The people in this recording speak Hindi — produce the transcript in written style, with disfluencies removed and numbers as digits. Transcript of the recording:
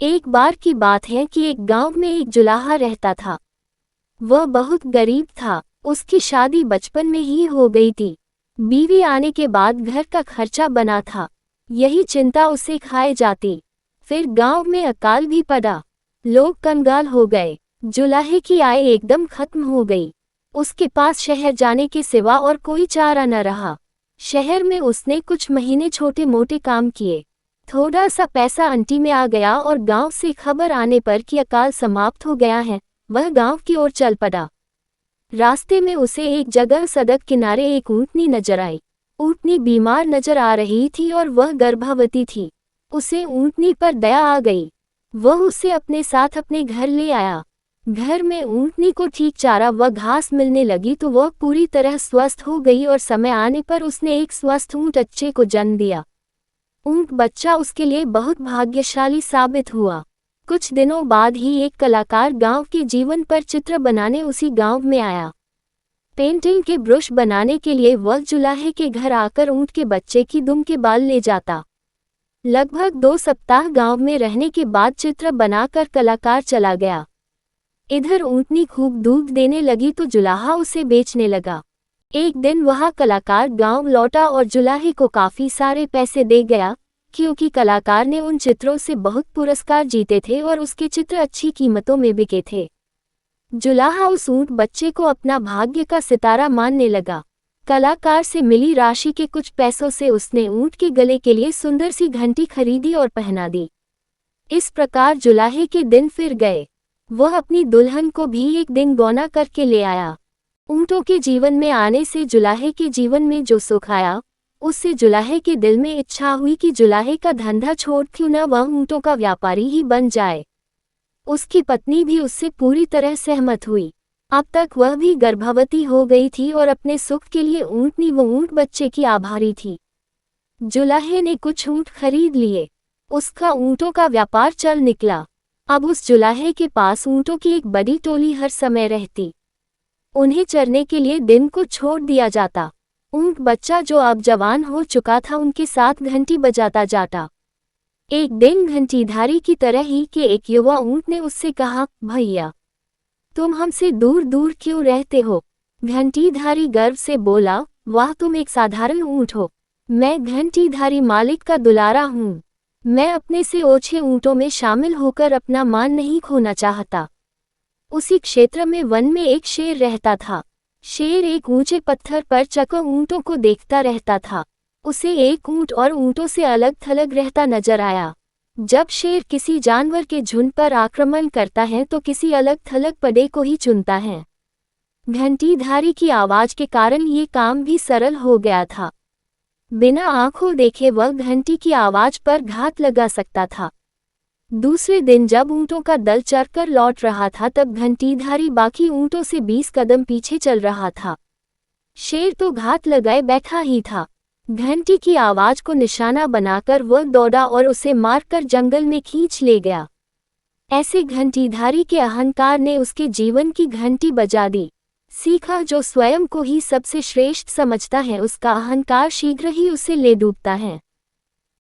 एक बार की बात है कि एक गांव में एक जुलाहा रहता था। वह बहुत गरीब था। उसकी शादी बचपन में ही हो गई थी। बीवी आने के बाद घर का खर्चा बना था, यही चिंता उसे खाए जाती। फिर गांव में अकाल भी पड़ा। लोग कंगाल हो गए। जुलाहे की आय एकदम खत्म हो गई। उसके पास शहर जाने के सिवा और कोई चारा न रहा। शहर में उसने कुछ महीने छोटे मोटे काम किए। थोड़ा सा पैसा अंटी में आ गया और गांव से खबर आने पर कि अकाल समाप्त हो गया है, वह गांव की ओर चल पड़ा। रास्ते में उसे एक जगह सड़क किनारे एक ऊँटनी नजर आई। ऊँटनी बीमार नजर आ रही थी और वह गर्भवती थी। उसे ऊँटनी पर दया आ गई। वह उसे अपने साथ अपने घर ले आया। घर में ऊँटनी को ठीक चारा व घास मिलने लगी तो वह पूरी तरह स्वस्थ हो गई और समय आने पर उसने एक स्वस्थ ऊँट बच्चे को जन्म दिया। ऊँट बच्चा उसके लिए बहुत भाग्यशाली साबित हुआ। कुछ दिनों बाद ही एक कलाकार गांव के जीवन पर चित्र बनाने उसी गांव में आया। पेंटिंग के ब्रश बनाने के लिए वह जुलाहे के घर आकर ऊँट के बच्चे की दुम के बाल ले जाता। लगभग 2 सप्ताह गांव में रहने के बाद चित्र बनाकर कलाकार चला गया। इधर ऊँटनी खूब दूध देने लगी तो जुलाहा उसे बेचने लगा। एक दिन वह कलाकार गांव लौटा और जुलाहे को काफी सारे पैसे दे गया, क्योंकि कलाकार ने उन चित्रों से बहुत पुरस्कार जीते थे और उसके चित्र अच्छी कीमतों में बिके थे। जुलाहा उस ऊँट बच्चे को अपना भाग्य का सितारा मानने लगा। कलाकार से मिली राशि के कुछ पैसों से उसने ऊँट के गले के लिए सुंदर सी घंटी खरीदी और पहना दी। इस प्रकार जुलाहे के दिन फिर गए। वह अपनी दुल्हन को भी एक दिन गौना करके ले आया। ऊँटों के जीवन में आने से जुलाहे के जीवन में जो सुख आया, उससे जुलाहे के दिल में इच्छा हुई कि जुलाहे का धंधा छोड़ क्यों न वह ऊँटों का व्यापारी ही बन जाए। उसकी पत्नी भी उससे पूरी तरह सहमत हुई। अब तक वह भी गर्भवती हो गई थी और अपने सुख के लिए ऊँटनी व ऊँट बच्चे की आभारी थी। जुलाहे ने कुछ ऊँट खरीद लिए। उसका ऊँटों का व्यापार चल निकला। अब उस जुलाहे के पास ऊँटों की एक बड़ी टोली हर समय रहती। उन्हें चरने के लिए दिन को छोड़ दिया जाता। ऊँट बच्चा जो अब जवान हो चुका था उनके साथ घंटी बजाता जाता। एक दिन घंटीधारी की तरह ही के एक युवा ऊँट ने उससे कहा, भैया तुम हमसे दूर दूर क्यों रहते हो? घंटीधारी गर्व से बोला, वाह तुम एक साधारण ऊँट हो, मैं घंटीधारी मालिक का दुलारा हूँ। मैं अपने से ओछे ऊँटों में शामिल होकर अपना मान नहीं खोना चाहता। उसी क्षेत्र में वन में एक शेर रहता था। शेर एक ऊंचे पत्थर पर चकर ऊँटों को देखता रहता था। उसे एक ऊँट और ऊँटों से अलग थलग रहता नजर आया। जब शेर किसी जानवर के झुंड पर आक्रमण करता है तो किसी अलग थलग पड़े को ही चुनता है। घंटीधारी की आवाज के कारण ये काम भी सरल हो गया था। बिना आंखों देखे वह घंटी की आवाज पर घात लगा सकता था। दूसरे दिन जब ऊँटों का दल चरकर लौट रहा था तब घंटीधारी बाकी ऊँटों से 20 कदम पीछे चल रहा था। शेर तो घात लगाए बैठा ही था। घंटी की आवाज को निशाना बनाकर वह दौड़ा और उसे मारकर जंगल में खींच ले गया। ऐसे घंटीधारी के अहंकार ने उसके जीवन की घंटी बजा दी। सीखा, जो स्वयं को ही सबसे श्रेष्ठ समझता है उसका अहंकार शीघ्र ही उसे ले डूबता है।